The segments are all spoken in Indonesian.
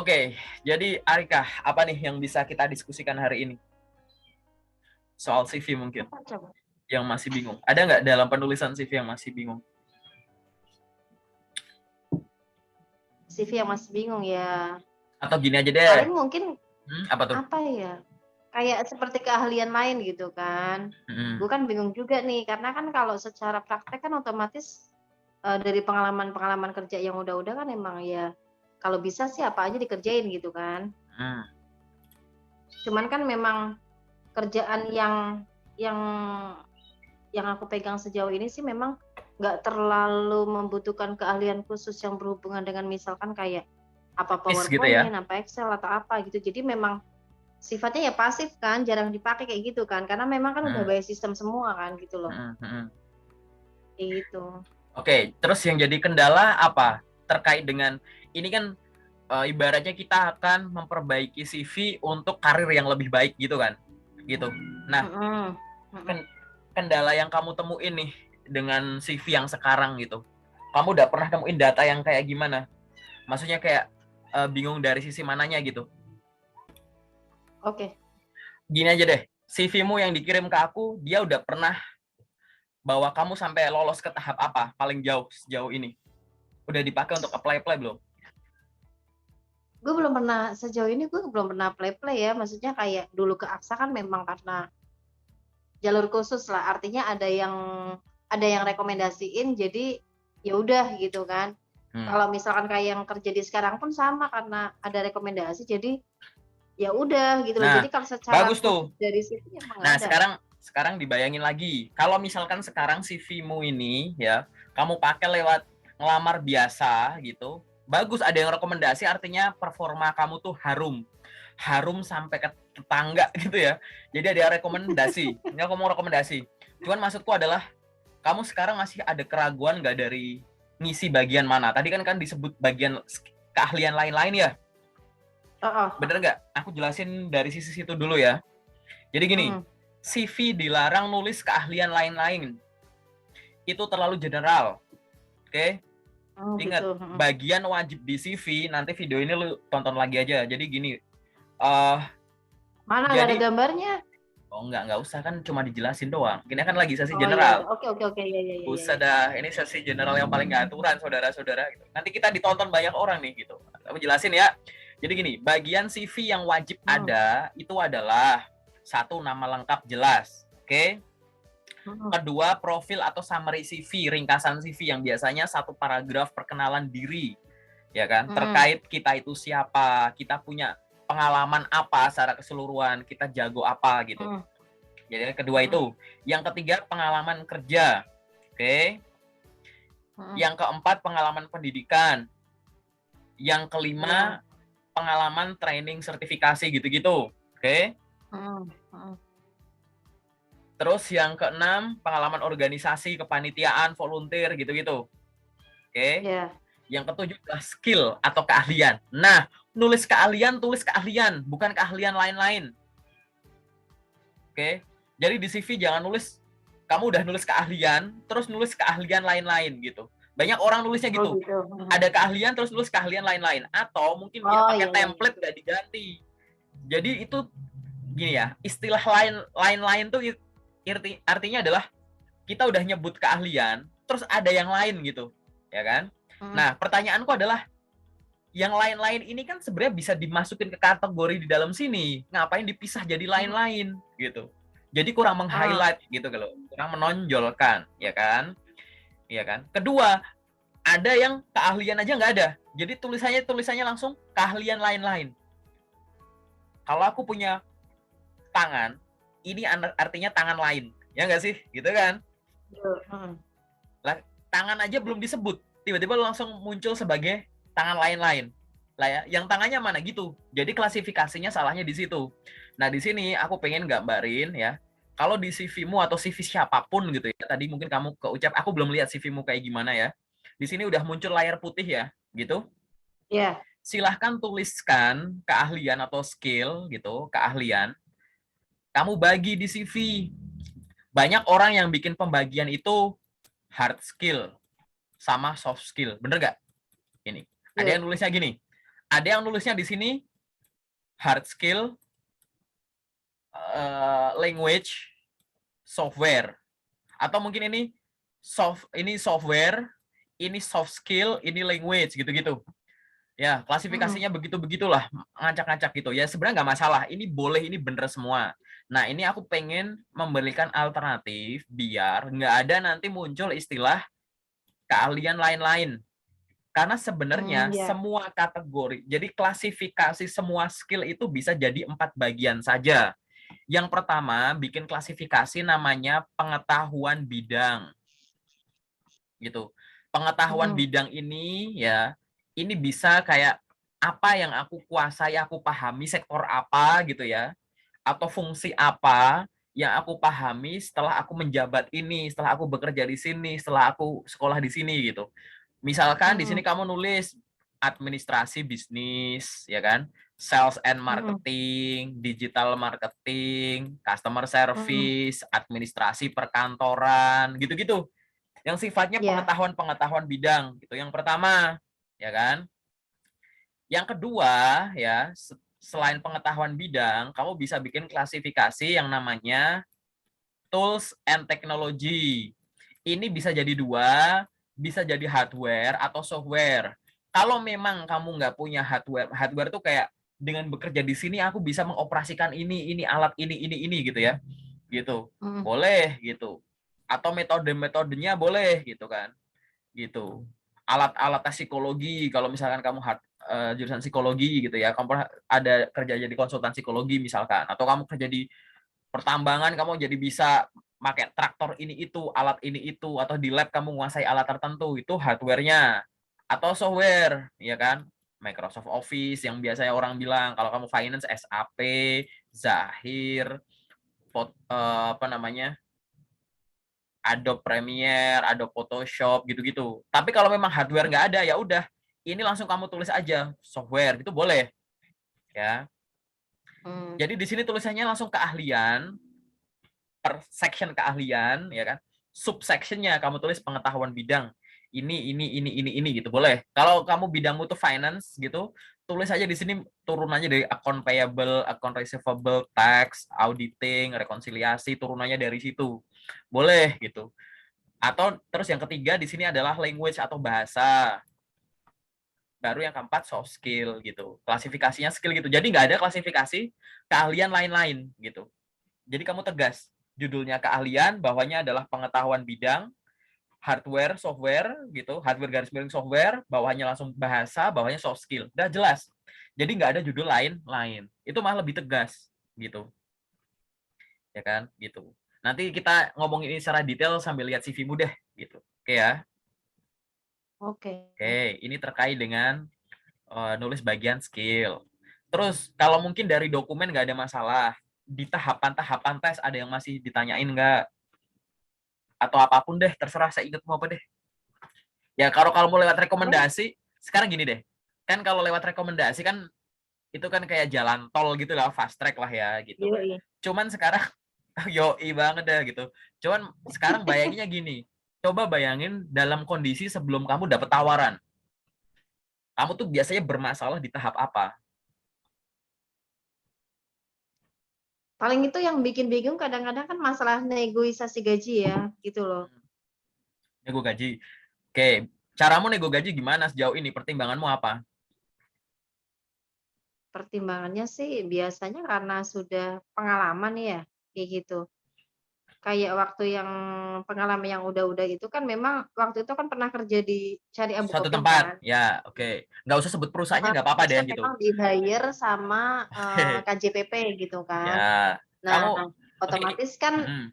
Oke, jadi Arika, apa nih yang bisa kita diskusikan hari ini? Soal CV mungkin, Apa coba? yang masih bingung. Ada nggak dalam penulisan CV yang masih bingung? CV yang masih bingung ya. Atau gini aja deh, Paling mungkin apa tuh? apa ya? Kayak seperti keahlian lain gitu kan. Hmm, Gue kan bingung juga nih, karena kan kalau secara praktek kan otomatis dari pengalaman-pengalaman kerja yang udah-udah kan emang ya kalau bisa sih apa aja dikerjain gitu kan. hmm. Cuman kan memang kerjaan yang yang aku pegang sejauh ini sih memang nggak terlalu membutuhkan keahlian khusus yang berhubungan dengan misalkan kayak apa Teknis gitu ya? PowerPoint, apa Excel atau apa gitu. Jadi memang sifatnya ya pasif kan, jarang dipakai kayak gitu kan. Karena memang kan udah Hmm, by sistem semua kan gitu loh. hmm, hmm. Kayak gitu. Oke, terus yang jadi kendala apa? Terkait dengan ini kan ibaratnya kita akan memperbaiki CV untuk karir yang lebih baik gitu kan? Gitu. Nah, Mm-mm. Mm-mm. kendala yang kamu temuin nih dengan CV yang sekarang gitu. Kamu udah pernah temuin data yang kayak gimana? Maksudnya kayak bingung dari sisi mananya gitu. Oke. Gini aja deh, CV-mu yang dikirim ke aku, dia udah pernah bawa kamu sampai lolos ke tahap apa paling jauh sejauh ini? Udah dipakai untuk apply-apply belum? Gue belum pernah sejauh ini gue belum pernah play-play ya. Maksudnya kayak dulu ke AXA kan memang karena jalur khusus lah. Artinya ada yang rekomendasiin jadi ya udah gitu kan. Hmm. Kalau misalkan kayak yang kerja di sekarang pun sama karena ada rekomendasi jadi ya udah gitu loh. Nah, Jadi kalau secara bagus khusus tuh. dari situ emang nggak Nah, ada. sekarang dibayangin lagi. Kalau misalkan sekarang CV-mu ini ya, kamu pakai lewat ngelamar biasa gitu. Bagus ada yang rekomendasi artinya performa kamu tuh harum. Harum sampai ke tetangga gitu ya. Jadi ada yang rekomendasi. Ini aku mau rekomendasi. Cuman maksudku adalah kamu sekarang masih ada keraguan nggak dari ngisi bagian mana? Tadi kan disebut bagian keahlian lain-lain ya. Oh, Bener nggak? Aku jelasin dari sisi situ dulu ya. Jadi gini, mm, CV dilarang nulis keahlian lain-lain. Itu terlalu general. Oke? gitu. Ingat, bagian wajib di CV, nanti video ini lu tonton lagi aja. Jadi gini, uh, Mana nggak ada jadi gambarnya? oh nggak usah kan cuma dijelasin doang. Ini kan lagi sesi Oh iya, iya. general. Oke, oke, oke. Iya, iya, iya, iya, Usah iya. dah, ini sesi general yang paling nggak aturan, saudara-saudara. Gitu. Nanti kita ditonton banyak orang nih, gitu. Aku jelasin ya. Jadi gini, bagian CV yang wajib Hmm, ada itu adalah satu, nama lengkap jelas. Oke? hmm, Kedua, profil atau summary CV, ringkasan CV yang biasanya satu paragraf perkenalan diri, ya kan? hmm, Terkait kita itu siapa, kita punya pengalaman apa secara keseluruhan, kita jago apa gitu. hmm, Jadi yang kedua hmm, itu. Yang ketiga, pengalaman kerja. Oke. hmm. Yang keempat, pengalaman pendidikan. Yang Ya. kelima, pengalaman training sertifikasi gitu-gitu. Oke. Hmm, hmm. Terus yang keenam, pengalaman organisasi, kepanitiaan, volunteer gitu-gitu. Oke. Ya. Yang ketujuh adalah skill atau keahlian. Nah, nulis keahlian, tulis keahlian, bukan keahlian lain-lain. Oke. Jadi di CV jangan nulis kamu udah nulis keahlian, terus nulis keahlian lain-lain gitu. Banyak orang nulisnya Oh gitu. gitu. Hmm. Ada keahlian terus nulis keahlian lain-lain atau mungkin dia Oh pakai iya, iya, iya. template nggak diganti. Jadi itu gini ya, istilah lain-lain tuh artinya adalah kita udah nyebut keahlian, terus ada yang lain gitu, ya kan? Hmm, Nah, pertanyaanku adalah yang lain-lain ini kan sebenarnya bisa dimasukin ke kategori di dalam sini. Ngapain dipisah jadi hmm, lain-lain gitu. Jadi kurang ah, meng-highlight gitu kalau, kurang menonjolkan, ya kan? Iya kan? Kedua, ada yang keahlian aja nggak ada. Jadi tulisannya langsung keahlian lain-lain. Kalau aku punya tangan, ini artinya tangan lain. Ya nggak sih? Gitu kan? gitu. Hmm. Lah, tangan aja belum disebut. Tiba-tiba langsung muncul sebagai tangan lain-lain. Lah ya, yang tangannya mana gitu. Jadi klasifikasinya salahnya di situ. Nah, di sini aku pengen gambarin ya. Kalau di CV-mu atau CV siapapun gitu ya. Tadi mungkin kamu keucap, aku belum lihat CV-mu kayak gimana ya. Di sini udah muncul layar putih ya, gitu. Ya. Silahkan tuliskan keahlian atau skill gitu, keahlian. Kamu bagi di CV. Banyak orang yang bikin pembagian itu hard skill sama soft skill. Bener gak? Ini. Ada Ya. yang nulisnya gini. Ada yang nulisnya di sini hard skill, language, software. Atau mungkin ini software, ini soft skill, ini language gitu-gitu. Ya, klasifikasinya begitu-begitulah, ngacak-ngacak gitu. Ya, sebenarnya nggak masalah. Ini boleh, ini bener semua. Nah, ini aku pengen memberikan alternatif biar nggak ada nanti muncul istilah keahlian lain-lain. Karena sebenarnya Ya. semua kategori, jadi klasifikasi semua skill itu bisa jadi 4 bagian saja. Yang pertama, bikin klasifikasi namanya pengetahuan bidang. Gitu. Pengetahuan bidang ini ya, ini bisa kayak apa yang aku kuasai, aku pahami sektor apa gitu ya, atau fungsi apa yang aku pahami setelah aku menjabat ini, setelah aku bekerja di sini, setelah aku sekolah di sini gitu. Misalkan di sini kamu nulis administrasi bisnis, ya kan? Sales and marketing, digital marketing, customer service, administrasi perkantoran, gitu-gitu. Yang sifatnya Ya. pengetahuan-pengetahuan bidang gitu. Yang pertama, ya kan? Yang kedua, ya, selain pengetahuan bidang, kamu bisa bikin klasifikasi yang namanya tools and technology. Ini bisa jadi dua, bisa jadi hardware atau software. Kalau memang kamu nggak punya hardware tuh kayak dengan bekerja di sini aku bisa mengoperasikan ini alat ini gitu ya, gitu. Boleh gitu. Atau metode-metodenya boleh gitu kan, gitu. Alat-alat tes psikologi, kalau misalkan kamu jurusan psikologi gitu ya, kamu ada kerja jadi konsultan psikologi misalkan, atau kamu kerja di pertambangan, kamu jadi bisa pakai traktor ini itu, alat ini itu, atau di lab kamu menguasai alat tertentu, itu hardware-nya. Atau software, ya kan? Microsoft Office yang biasanya orang bilang, kalau kamu finance SAP, Zahir, apa namanya? Adobe Premiere, Adobe Photoshop gitu-gitu. Tapi kalau memang hardware nggak ada, ya udah, ini langsung kamu tulis aja software, gitu boleh, ya. Jadi di sini tulisannya langsung keahlian, per section keahlian, ya kan? Subsectionnya kamu tulis pengetahuan bidang. Ini gitu boleh. Kalau kamu bidangmu tuh finance gitu, tulis aja di sini turunannya dari account payable, account receivable, tax, auditing, rekonsiliasi, turunannya dari situ. Boleh gitu. Atau terus yang ketiga di sini adalah language atau bahasa. Baru yang keempat soft skill gitu. Klasifikasinya skill gitu. Jadi nggak ada klasifikasi keahlian lain-lain gitu. Jadi kamu tegas. Judulnya keahlian, bawahnya adalah pengetahuan bidang, hardware, software gitu. Hardware garis miring software, bawahnya langsung bahasa, bawahnya soft skill. Udah jelas. Jadi nggak ada judul lain-lain. Itu malah lebih tegas gitu. Ya kan? Gitu. Nanti kita ngomongin ini secara detail sambil lihat CV-mu deh gitu. Oke ya. Oke. Oke, ini terkait dengan nulis bagian skill. Terus kalau mungkin dari dokumen nggak ada masalah, di tahapan-tahapan tes ada yang masih ditanyain nggak? Atau apapun deh, terserah saya ingatmu apa deh. Ya kalau mau lewat rekomendasi, sekarang gini deh, kan kalau lewat rekomendasi kan itu kan kayak jalan tol gitu lah, fast track lah ya gitu. Cuman sekarang yoi banget dah gitu. Cuman sekarang bayanginnya gini, coba bayangin dalam kondisi sebelum kamu dapat tawaran. Kamu tuh biasanya bermasalah di tahap apa? Paling itu yang bikin bingung kadang-kadang kan masalah negosiasi gaji ya, gitu loh. Nego gaji. Oke, caramu nego gaji gimana sejauh ini? Pertimbanganmu apa? Pertimbangannya sih biasanya karena sudah pengalaman ya, kayak gitu. Kayak waktu yang pengalaman yang udah itu kan memang waktu itu kan pernah kerja di Syariah Suatu Bukopin tempat, kan. ya oke. Nggak usah sebut perusahaannya, nggak apa-apa Terus deh kan gitu. memang di-hire sama, Oke, KJPP gitu kan. ya. Nah, Kamu, oke. otomatis kan, Mm,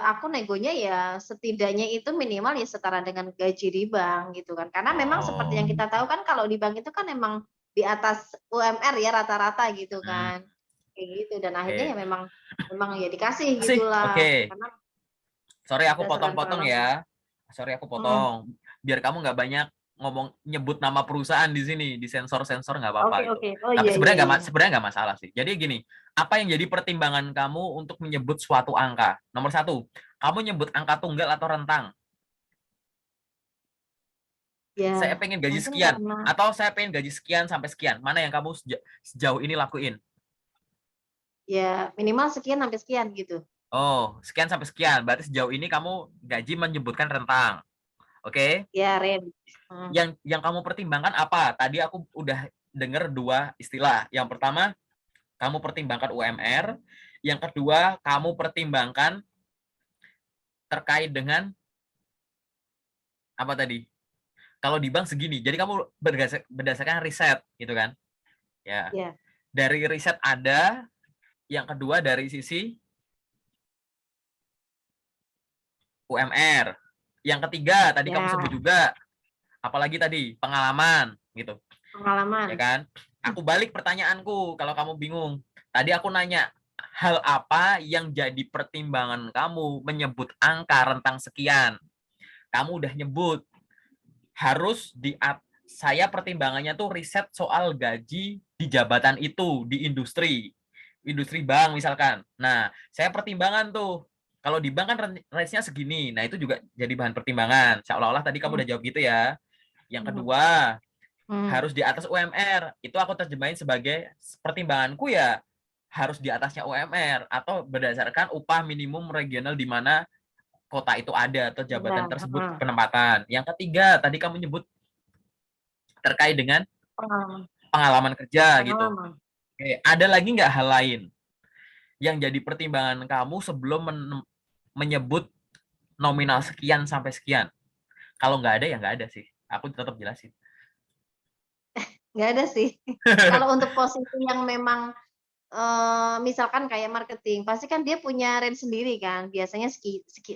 aku negonya ya setidaknya itu minimal ya setara dengan gaji di bank gitu kan. Karena memang seperti yang oh, kita tahu kan kalau di bank itu kan emang di atas UMR ya rata-rata gitu mm, kan, kayak gitu dan akhirnya ya oke. memang memang ya dikasih Sih, gitulah oke. karena Sorry aku berdasarkan potong-potong pengalaman. ya. Sorry aku Mhm. potong. Biar kamu nggak banyak ngomong nyebut nama perusahaan di sini, di sensor-sensor nggak Oke apa-apa gitu. oke. Oh Tapi iya iya iya. sebenarnya nggak masalah sih. Jadi gini, apa yang jadi pertimbangan kamu untuk menyebut suatu angka? Nomor satu, kamu nyebut angka tunggal atau rentang? Saya Ya, pengen gaji mungkin sekian, karena atau saya pengen gaji sekian sampai sekian. Mana yang kamu sejauh ini lakuin? ya minimal sekian sampai sekian gitu. Oh, sekian sampai sekian. Berarti sejauh ini kamu gaji menyebutkan rentang. Oke? Ya, range. Hmm. Yang kamu pertimbangkan apa? Tadi aku udah dengar dua istilah. Yang pertama, kamu pertimbangkan UMR. Yang kedua, kamu pertimbangkan terkait dengan apa tadi? Kalau di bank segini. Jadi kamu berdasarkan riset gitu kan? Ya. Ya, Dari riset ada, yang kedua dari sisi UMR. Yang ketiga tadi kamu sebut ya, juga, apalagi tadi pengalaman gitu, ya pengalaman. kan? Aku balik pertanyaanku kalau kamu bingung. Tadi aku nanya hal apa yang jadi pertimbangan kamu menyebut angka rentang sekian. Kamu udah nyebut harus saya pertimbangannya tuh riset soal gaji di jabatan itu di industri bank misalkan. Nah, saya pertimbangan tuh kalau di bank kan range-nya segini. Nah, itu juga jadi bahan pertimbangan. Seolah-olah tadi kamu Hmm. udah jawab gitu ya. Yang Hmm. kedua, Hmm. harus di atas UMR. Itu aku terjemahin sebagai pertimbanganku ya harus di atasnya UMR atau berdasarkan upah minimum regional di mana kota itu ada atau jabatan Ya, tersebut hmm. penempatan. Yang ketiga, tadi kamu nyebut terkait dengan Pengalaman, pengalaman kerja gitu. pengalaman. Oke, ada lagi nggak hal lain yang jadi pertimbangan kamu sebelum menyebut nominal sekian sampai sekian? Kalau nggak ada ya nggak ada sih. Aku tetap jelasin. Nggak ada sih. Kalau untuk posisi yang memang, misalkan kayak marketing, pasti kan dia punya range sendiri kan, biasanya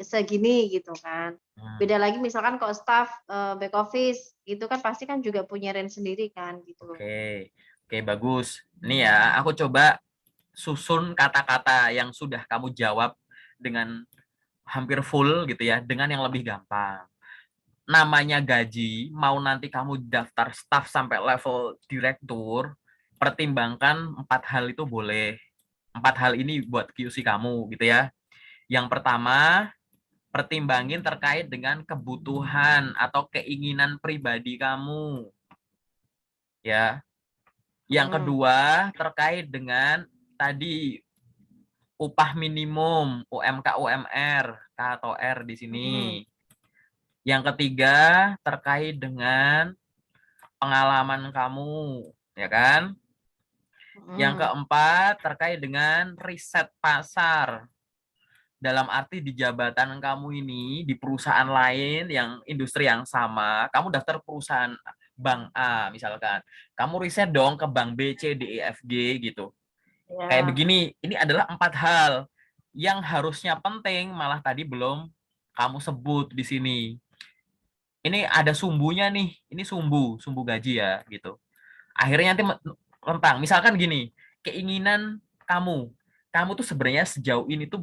segini gitu kan. Hmm, Beda lagi misalkan kalau staff, back office gitu kan pasti kan juga punya range sendiri kan gitu. oke, oke bagus. Nih ya, aku coba susun kata-kata yang sudah kamu jawab dengan hampir full gitu ya, dengan yang lebih gampang. Namanya gaji, mau nanti kamu daftar staff sampai level direktur, pertimbangkan 4 hal itu boleh. 4 hal ini buat QC kamu gitu ya. Yang pertama, pertimbangin terkait dengan kebutuhan atau keinginan pribadi kamu ya. Yang Mhm, kedua, terkait dengan tadi upah minimum, UMK, UMR, K atau R di sini. mhm, Yang ketiga, terkait dengan pengalaman kamu, ya kan? Yang mhm, keempat, terkait dengan riset pasar. Dalam arti di jabatan kamu ini, di perusahaan lain yang industri yang sama, kamu daftar perusahaan bank A misalkan. Kamu riset dong ke bank B, C, D, E, F, G gitu. Kayak iya, begini, ini adalah 4 hal yang harusnya penting, malah tadi belum kamu sebut di sini. Ini ada sumbunya nih, ini sumbu gaji ya gitu. Akhirnya nanti rentang. Misalkan gini, keinginan kamu tuh sebenarnya sejauh ini tuh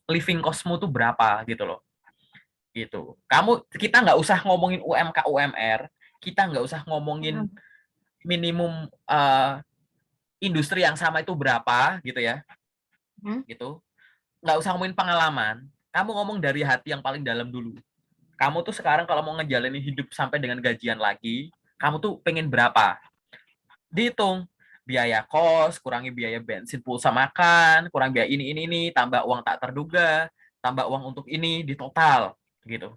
living costmu tuh berapa gitu loh. Gitu. Kita nggak usah ngomongin UMK UMR, kita nggak usah ngomongin mhm, minimum industri yang sama itu berapa gitu ya, mhm, gitu. Nggak usah ngomongin pengalaman, kamu ngomong dari hati yang paling dalam dulu. Kamu tuh sekarang kalau mau ngejalanin hidup sampai dengan gajian lagi, kamu tuh pengen berapa? Dihitung biaya kos, kurangi biaya bensin pulsa makan, kurang biaya ini, tambah uang tak terduga, tambah uang untuk ini di total gitu.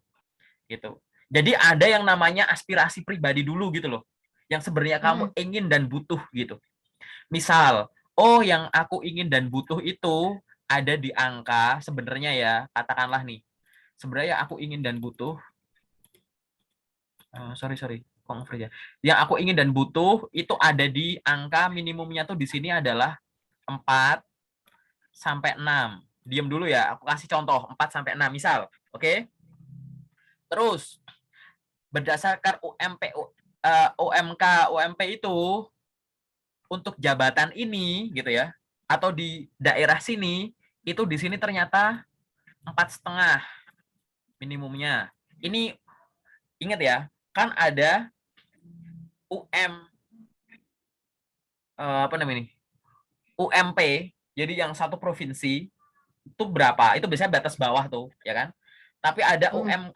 Gitu. Jadi ada yang namanya aspirasi pribadi dulu gitu loh. Yang sebenarnya kamu mhm, ingin dan butuh gitu. Misal, oh yang aku ingin dan butuh itu ada di angka sebenarnya ya, katakanlah nih. Sebenarnya aku ingin dan butuh sorry kok nge-freeze ya. Yang aku ingin dan butuh itu ada di angka minimumnya tuh di sini adalah 4 sampai 6. Diam dulu ya, aku kasih contoh 4 sampai 6 misal. Oke. Terus berdasarkan UMK UMP itu untuk jabatan ini gitu ya atau di daerah sini itu di sini ternyata 4,5 minimumnya. Ini ingat ya, kan ada apa namanya ini? UMP, jadi yang satu provinsi itu berapa? Itu biasanya batas bawah tuh, ya kan? Tapi ada mhm,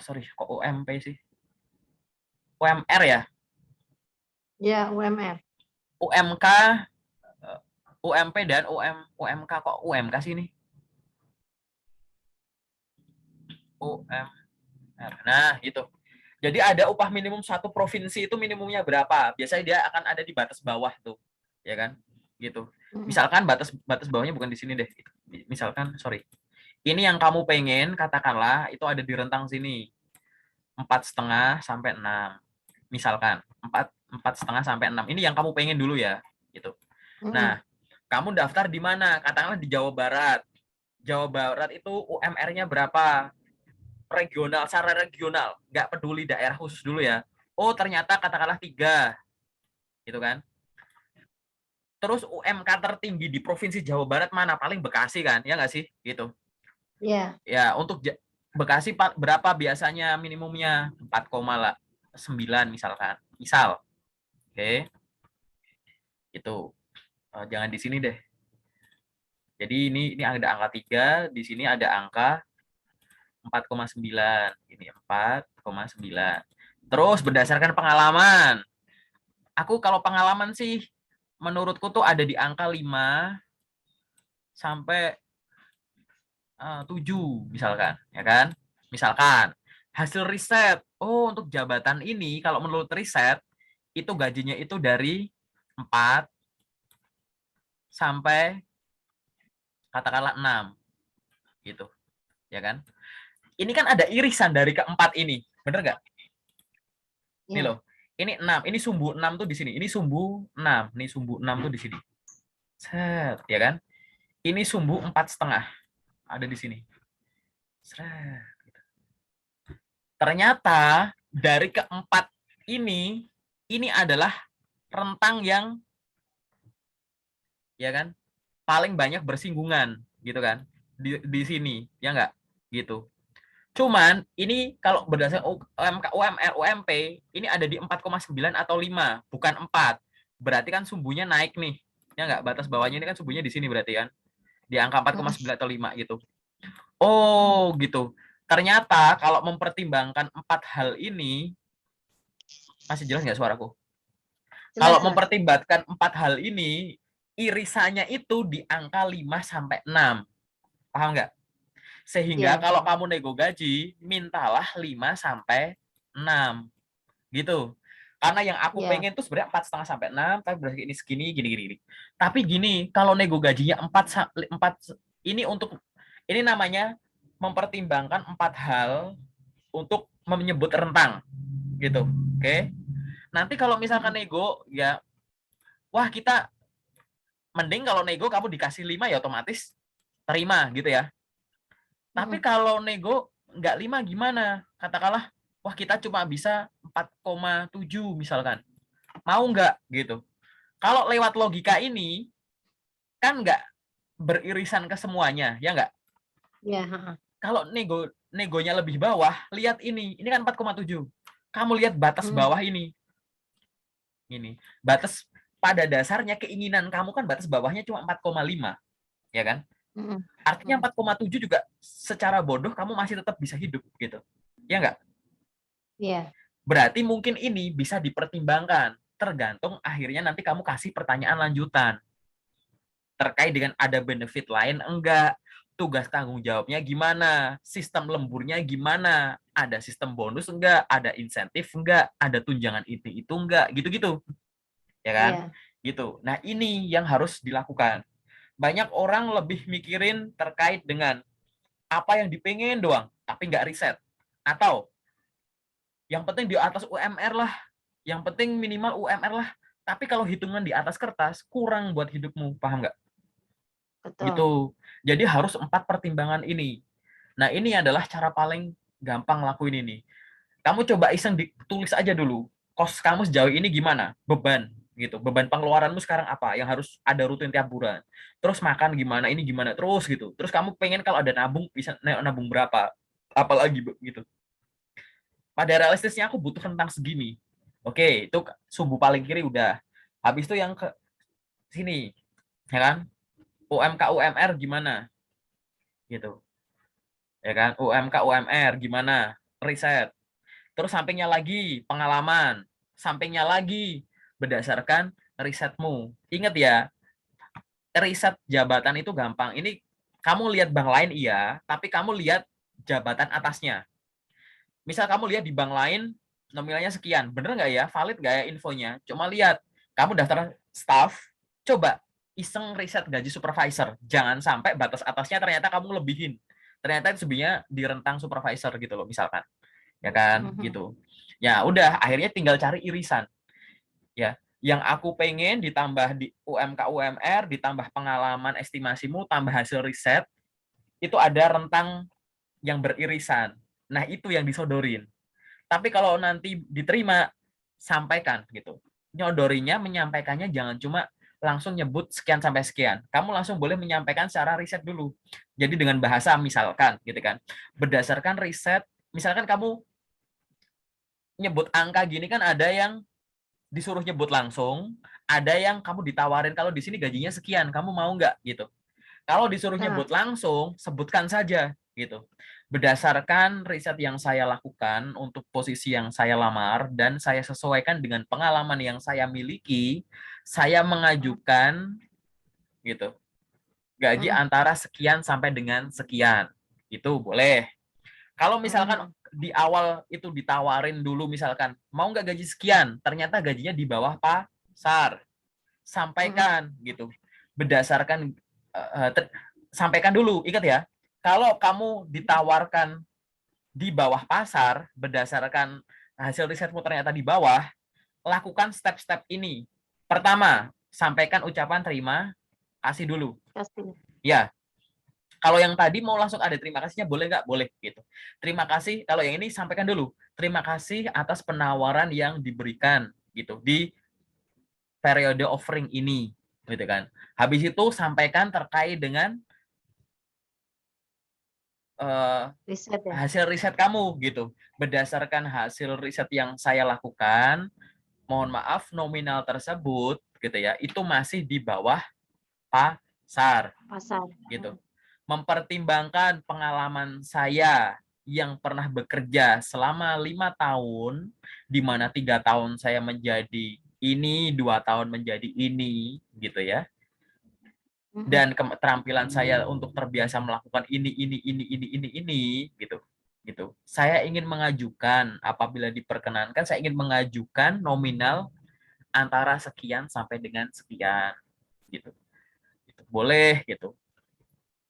Sorry, kok UMP sih? UMR ya? Ya, UMR. UMK, UMP dan UMK, kok UMK sih ini? UMR. Nah, gitu. Jadi ada upah minimum satu provinsi itu minimumnya berapa? Biasanya dia akan ada di batas bawah tuh, ya kan? Gitu. Misalkan batas batas bawahnya bukan di sini deh. Misalkan, sorry. Ini yang kamu pengen, katakanlah itu ada di rentang sini, 4,5 sampai 6. Misalkan 4,5 sampai 6. Ini yang kamu pengen dulu ya, gitu. Nah, kamu daftar di mana? Katakanlah di Jawa Barat. Jawa Barat itu UMR-nya berapa? Regional, secara regional, nggak peduli daerah khusus dulu ya. Oh, ternyata katakanlah 3, gitu kan. Terus UMK tertinggi di Provinsi Jawa Barat mana? Paling Bekasi kan, ya nggak sih? Gitu. Iya. Ya, untuk Bekasi berapa biasanya minimumnya? 4,9 misalkan. Misal. Oke. Itu. Jangan di sini deh. Jadi ini ada angka 3, di sini ada angka 4,9. Ini 4,9. Terus berdasarkan pengalaman. Aku kalau pengalaman sih menurutku tuh ada di angka 5 sampai 7 misalkan, ya kan? Misalkan hasil riset, oh untuk jabatan ini kalau menurut riset itu gajinya itu dari 4 sampai katakanlah 6 gitu, ya kan? Ini kan ada irisan dari keempat ini, bener nggak? Ini loh, ini 6, ini sumbu 6 tuh di sini, ini sumbu 6, ini sumbu 6 tuh di sini. Set, ya kan? Ini sumbu 4,5 ada di sini. Set. Ternyata dari keempat ini adalah rentang yang, ya kan, paling banyak bersinggungan, gitu kan, di sini, ya nggak, gitu. Cuman ini kalau berdasarkan UMK, UMR, UMP ini ada di 4,9 atau 5, bukan 4. Berarti kan sumbunya naik nih, ya nggak, batas bawahnya ini kan sumbunya di sini berarti kan, di angka 4,9 atau 5 gitu. Oh gitu. Ternyata kalau mempertimbangkan 4 hal ini, masih jelas nggak suaraku? Kalau Jelas, jelas. mempertimbangkan 4 hal ini, irisannya itu di angka 5 sampai 6. Paham nggak? Sehingga Iya. kalau kamu nego gaji, mintalah 5 sampai 6. Gitu. Karena yang aku Iya. pengen tuh sebenarnya 4,5 sampai 6, tapi berarti ini segini, gini. Tapi gini, kalau nego gajinya 4 ini untuk, ini namanya mempertimbangkan 4 hal untuk menyebut rentang. Gitu. Oke. Nanti kalau misalkan nego, ya wah kita mending kalau nego kamu dikasih 5 ya otomatis terima gitu ya. Tapi kalau nego nggak 5 gimana? Katakanlah, wah kita cuma bisa 4,7 misalkan. Mau nggak gitu? Kalau lewat logika ini, kan nggak beririsan ke semuanya, ya nggak? Iya. Kalau negonya lebih bawah, lihat ini kan 4,7. Kamu lihat batas bawah ini. Ini. Batas pada dasarnya keinginan kamu kan batas bawahnya cuma 4,5, ya kan? Artinya 4,7 juga secara bodoh kamu masih tetap bisa hidup gitu. Ya nggak? Iya. Berarti mungkin ini bisa dipertimbangkan. Tergantung akhirnya nanti kamu kasih pertanyaan lanjutan. Terkait dengan ada benefit lain enggak, tugas tanggung jawabnya gimana, sistem lemburnya gimana, ada sistem bonus enggak, ada insentif enggak, ada tunjangan itu enggak, gitu-gitu. Ya kan? Iya. Gitu. Nah, ini yang harus dilakukan. Banyak orang lebih mikirin terkait dengan apa yang dipengen doang, tapi nggak riset. Atau yang penting di atas UMR lah, yang penting minimal UMR lah. Tapi kalau hitungan di atas kertas kurang buat hidupmu, paham nggak? Betul. Gitu. Jadi harus 4 pertimbangan ini. Nah, ini adalah cara paling gampang lakuin ini. Kamu coba iseng ditulis aja dulu. Kos kamu sejauh ini gimana? Beban gitu. Beban pengeluaranmu sekarang apa? Yang harus ada rutin tiap bulan. Terus makan gimana? Ini gimana? Terus gitu. Terus kamu pengen kalau ada nabung bisa nabung berapa? Apalagi gitu. Pada realistisnya aku butuh rentang segini. Oke, itu sumbu paling kiri udah. Habis itu yang ke sini, ya kan? UMK UMR gimana? Gitu. Ya kan? UMK UMR gimana? riset. Terus sampingnya lagi pengalaman, sampingnya lagi berdasarkan risetmu. Ingat ya, riset jabatan itu gampang. Ini kamu lihat bank lain iya, tapi kamu lihat jabatan atasnya. Misal kamu lihat di bank lain nominalnya sekian, bener nggak ya? Valid nggak ya infonya? Cuma lihat, kamu daftar staff, coba iseng riset gaji supervisor. Jangan sampai batas atasnya ternyata kamu lebihin. Ternyata itu sebenarnya di rentang supervisor gitu loh, misalkan. Ya kan? Mhm. Gitu. Ya udah, akhirnya tinggal cari irisan. Ya, yang aku pengen ditambah di UMK UMR, ditambah pengalaman estimasimu, tambah hasil riset, itu ada rentang yang beririsan. Nah, itu yang disodorin. Tapi kalau nanti diterima, sampaikan gitu. Nyodorinya, menyampaikannya jangan cuma langsung nyebut sekian sampai sekian. Kamu langsung boleh menyampaikan secara riset dulu. Jadi dengan bahasa misalkan gitu kan. Berdasarkan riset, misalkan kamu nyebut angka gini kan ada yang disuruh nyebut langsung, ada yang kamu ditawarin kalau di sini gajinya sekian, kamu mau nggak gitu. Kalau disuruh Nah, nyebut langsung, sebutkan saja gitu. Berdasarkan riset yang saya lakukan untuk posisi yang saya lamar dan saya sesuaikan dengan pengalaman yang saya miliki, saya mengajukan gitu. Gaji mhm, antara sekian sampai dengan sekian. Itu boleh. Kalau misalkan mhm, di awal itu ditawarin dulu misalkan, mau nggak gaji sekian, ternyata gajinya di bawah pasar. mhm, Sampaikan gitu. Berdasarkan uh, sampaikan dulu, ingat ya. Kalau kamu ditawarkan di bawah pasar berdasarkan hasil risetmu ternyata di bawah, lakukan step-step ini. Pertama, sampaikan ucapan terima kasih dulu. pasti. Ya, kalau yang tadi mau langsung ada terima kasihnya boleh nggak? Boleh gitu. Terima kasih. Kalau yang ini sampaikan dulu. Terima kasih atas penawaran yang diberikan gitu di periode offering ini, gitu kan. Habis itu sampaikan terkait dengan uh, Riset ya? hasil riset kamu gitu. Berdasarkan hasil riset yang saya lakukan, mohon maaf nominal tersebut gitu ya, itu masih di bawah pasar Pasar. gitu. Mempertimbangkan pengalaman saya yang pernah bekerja selama 5 tahun, di mana 3 tahun saya menjadi ini, 2 tahun menjadi ini, gitu ya. Mhm, Dan keterampilan saya untuk terbiasa melakukan ini, gitu. Gitu. Saya ingin mengajukan, apabila diperkenankan, saya ingin mengajukan nominal antara sekian sampai dengan sekian, gitu. Gitu. Boleh, gitu.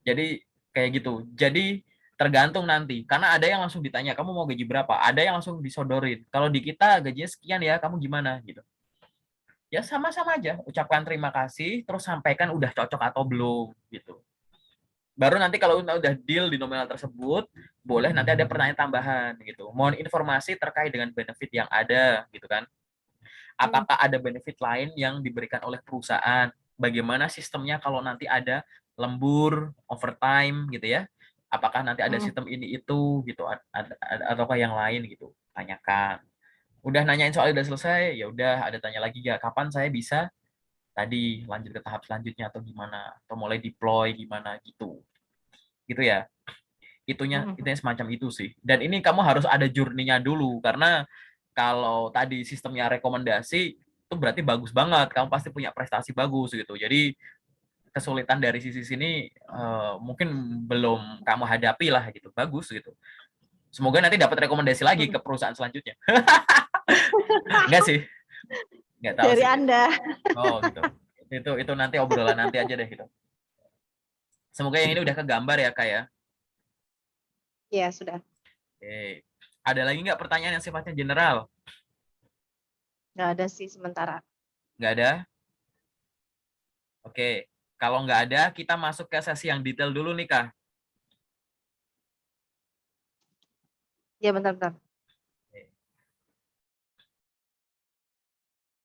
Jadi kayak gitu. Jadi tergantung nanti, karena ada yang langsung ditanya kamu mau gaji berapa, ada yang langsung disodorin. Kalau di kita gajinya sekian ya, kamu gimana gitu. Ya sama-sama aja, ucapkan terima kasih, terus sampaikan udah cocok atau belum gitu. Baru nanti kalau udah deal di nominal tersebut, boleh nanti ada pertanyaan tambahan gitu. Mohon informasi terkait dengan benefit yang ada gitu kan. mhm, Apakah ada benefit lain yang diberikan oleh perusahaan? Bagaimana sistemnya kalau nanti ada lembur, overtime gitu ya? Apakah nanti ada mhm. sistem ini itu gitu ataukah yang lain gitu? Tanyakan. Udah nanyain soal udah selesai, ya udah ada tanya lagi ya kapan saya bisa tadi lanjut ke tahap selanjutnya atau gimana atau mulai deploy gimana gitu. Gitu ya. Itunya Mhm. semacam itu sih. Dan ini kamu harus ada journey-nya dulu karena kalau tadi sistemnya rekomendasi itu berarti bagus banget, kamu pasti punya prestasi bagus gitu. Jadi kesulitan dari sisi sini mungkin belum kamu hadapi lah gitu. Bagus gitu. Semoga nanti dapat rekomendasi lagi ke perusahaan selanjutnya. Enggak sih, enggak tahu Dari sih. Anda. Oh gitu. Itu nanti obrolan nanti aja deh gitu. Semoga yang ini udah kegambar ya Kak ya. Iya, sudah. Oke. Ada lagi nggak pertanyaan yang sifatnya general? Nggak ada sih sementara. Nggak ada? Oke, kalau nggak ada, kita masuk ke sesi yang detail dulu nih, Kak. Ya, bentar bentar.